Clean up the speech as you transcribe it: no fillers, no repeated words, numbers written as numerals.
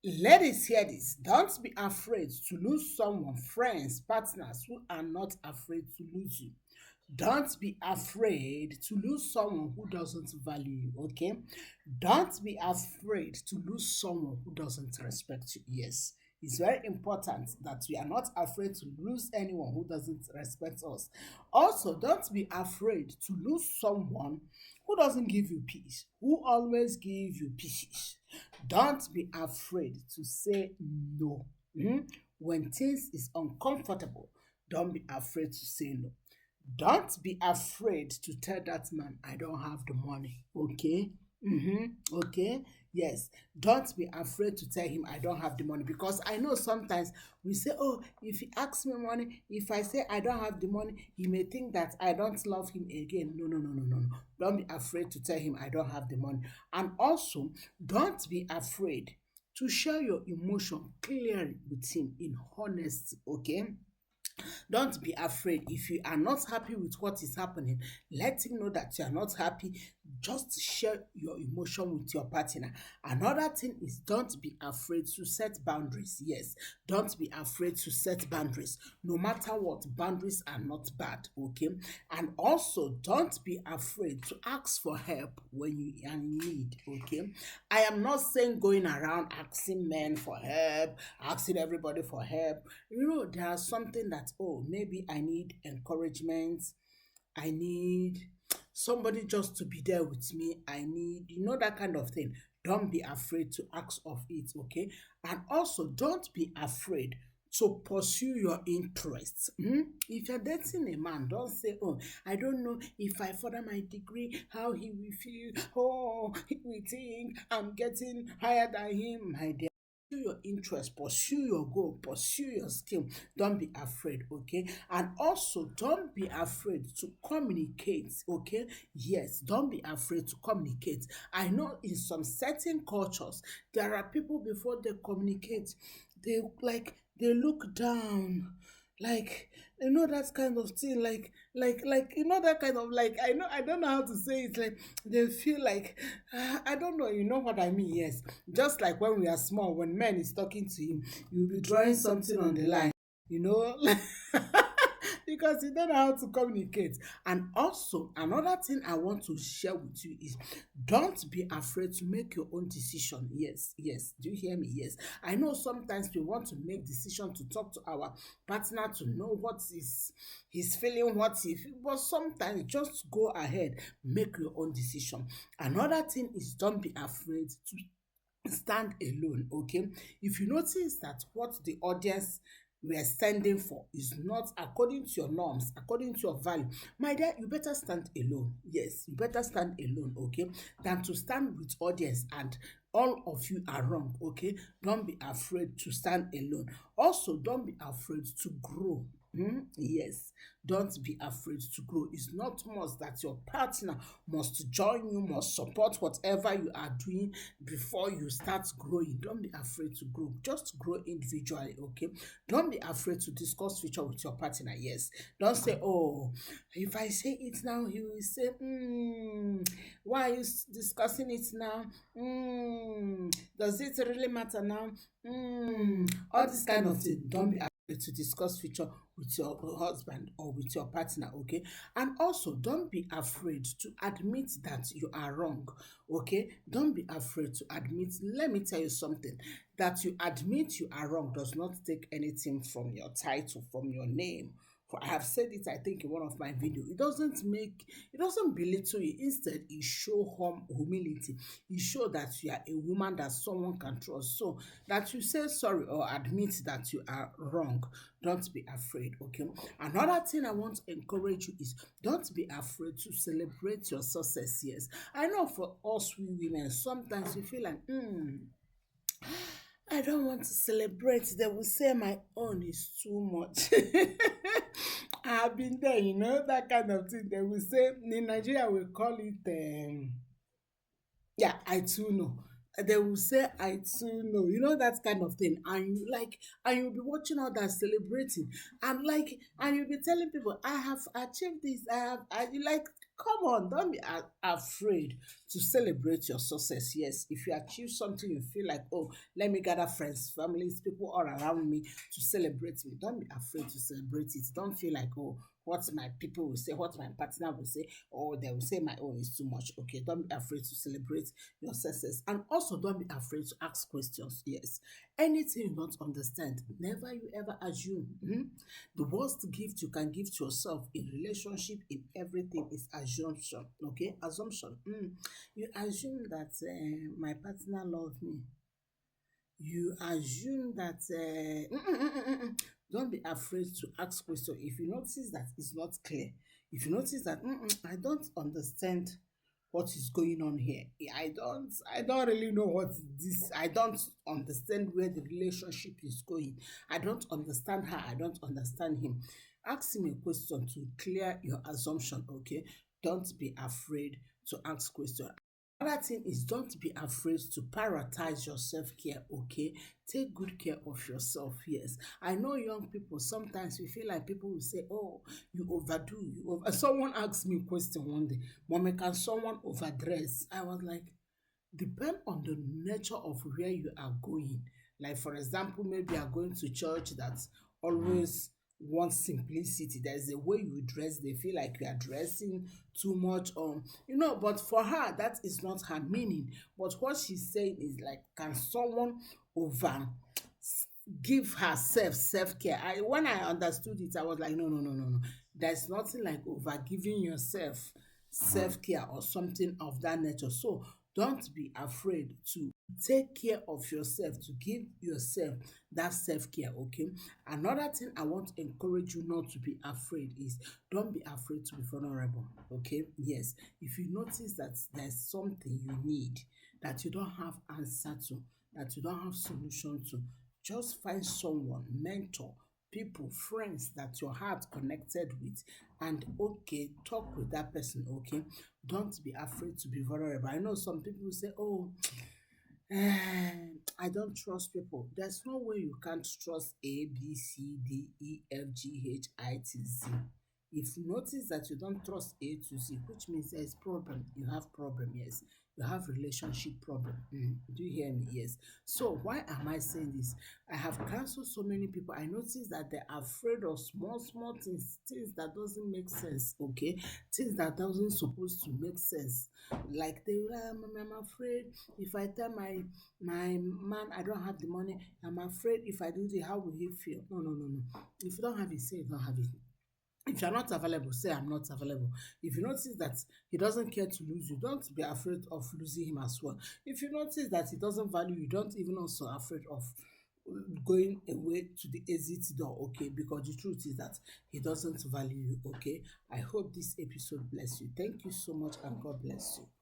Ladies, hear this. Don't be afraid to lose someone, friends, partners who are not afraid to lose you. Don't be afraid to lose someone who doesn't value you, okay? Don't be afraid to lose someone who doesn't respect you. Yes, it's very important that we are not afraid to lose anyone who doesn't respect us. Also, don't be afraid to lose someone who doesn't give you peace, who always give you peace. Don't be afraid to say no. When things is uncomfortable, don't be afraid to say no. Don't be afraid to tell that man, I don't have the money. Okay? Okay? Yes. Don't be afraid to tell him, I don't have the money. Because I know sometimes we say, oh, if he asks me money, if I say I don't have the money, he may think that I don't love him again. No, no, no, no, no, no. Don't be afraid to tell him, I don't have the money. And also, don't be afraid to share your emotion clearly with him in honesty. Okay? Don't be afraid. If you are not happy with what is happening, let him know that you are not happy. Just share your emotion with your partner. Another thing is, don't be afraid to set boundaries. Yes, don't be afraid to set boundaries. No matter what, boundaries are not bad. Okay. And also, don't be afraid to ask for help when you are in need. Okay. I am not saying going around asking men for help, asking everybody for help. There are something that, oh, maybe I need encouragement, I need somebody just to be there with me, I need, that kind of thing. Don't be afraid to ask of it, okay? And also, don't be afraid to pursue your interests. If you're dating a man, don't say, oh, I don't know if I further my degree, how he will feel. Oh, he will think I'm getting higher than him. My dear, pursue your interest, pursue your goal, pursue your skill. Don't be afraid, okay? And also, don't be afraid to communicate, okay? Yes, don't be afraid to communicate. I know in some certain cultures, there are people before they communicate, they look down, like, that kind of thing, like that kind of, like, I don't know how to say it, like they feel like, I don't know, you know what I mean. Yes, just like when we are small, when men is talking to him, you'll be drawing something on the line, you know because you don't know how to communicate. And also, another thing I want to share with you is, don't be afraid to make your own decision. Yes, yes, do you hear me? Yes, I know sometimes we want to make decision to talk to our partner to know what is he's feeling, what he feel, but sometimes just go ahead, make your own decision. Another thing is, don't be afraid to stand alone. Okay, if you notice that what the audience were standing for is not according to your norms, according to your value, my dear, you better stand alone. Yes, you better stand alone, okay, than to stand with audience and all of you are wrong. Okay, don't be afraid to stand alone. Also, don't be afraid to grow. Yes, don't be afraid to grow. It's not must that your partner must join you, must support whatever you are doing before you start growing. Don't be afraid to grow. Just grow individually, okay? Don't be afraid to discuss future with your partner. Yes. Don't say, oh, if I say it now, he will say, why are you discussing it now? Does it really matter now? All this kind of thing. Don't be afraid to discuss future with your husband or with your partner, okay? And also, don't be afraid to admit that you are wrong, okay? Don't be afraid to admit. Let me tell you something, that you admit you are wrong does not take anything from your title, from your name. For I have said it, I think, in one of my videos. It doesn't belittle you. Instead, it show humility. It show that you are a woman that someone can trust. So that you say sorry or admit that you are wrong. Don't be afraid, okay? Another thing I want to encourage you is, don't be afraid to celebrate your success. Yes, I know for us we women, sometimes we feel like, I don't want to celebrate. They will say my own is too much. I have been there, that kind of thing. They will say, in Nigeria, we call it, yeah, I too know. They will say, I too know, that kind of thing. And you'll be watching others celebrating. And you'll be telling people, I have achieved this. You like, come on, don't be afraid to celebrate your success. Yes, if you achieve something, you feel like, oh, let me gather friends, families, people all around me to celebrate me. Don't be afraid to celebrate it. Don't feel like, oh, what my people will say, what my partner will say, or they will say my own is too much. Okay, don't be afraid to celebrate your success. And also don't be afraid to ask questions. Yes. Anything you don't understand, never you ever assume. The worst gift you can give to yourself in relationship, in everything, is assumption. Okay, assumption. You assume that my partner loves me. You assume that don't be afraid to ask questions. If you notice that it's not clear, if you notice that I don't understand what is going on here, I don't really know what this, I don't understand where the relationship is going, I don't understand her, I don't understand him, ask him a question to clear your assumption. Okay, don't be afraid to ask questions. Another thing is, don't be afraid to prioritize your self-care, okay? Take good care of yourself, yes. I know young people, sometimes we feel like people will say, oh, you overdo, Someone asked me a question one day, Mommy, can someone overdress? I was like, depend on the nature of where you are going. Like, for example, maybe you are going to church that always wants simplicity. There's a way you dress, they feel like you are dressing too much. But for her, that is not her meaning. But what she's saying is like, can someone over give herself self-care? When I understood it, I was like, no, no, no, no, no. There's nothing like over giving yourself self-care or something of that nature. So don't be afraid to take care of yourself, to give yourself that self-care. Okay. Another thing I want to encourage you not to be afraid is, don't be afraid to be vulnerable. Okay. Yes. If you notice that there's something you need that you don't have answer to, that you don't have solution to, just find someone, mentor, people, friends that your heart connected with, and okay, talk with that person. Okay, don't be afraid to be vulnerable. I know some people say, oh, I don't trust people. There's no way you can't trust A, B, C, D, E, F, G, H, I, T, Z. If you notice that you don't trust A to Z, which means there is problem, you have problem, yes. You have relationship problem. Do you hear me? Yes. So why am I saying this? I have counseled so many people. I notice that they're afraid of small, small things, things that doesn't make sense. Okay, things that doesn't supposed to make sense. Like they will, I'm afraid if I tell my man I don't have the money, I'm afraid if I do this, how will he feel? No, no, no, no. If you don't have it, say you don't have it. If you're not available, say I'm not available. If you notice that he doesn't care to lose you, don't be afraid of losing him as well. If you notice that he doesn't value you, don't even also afraid of going away to the exit door. Okay, because the truth is that he doesn't value you. Okay, I hope this episode bless you. Thank you so much, and God bless you.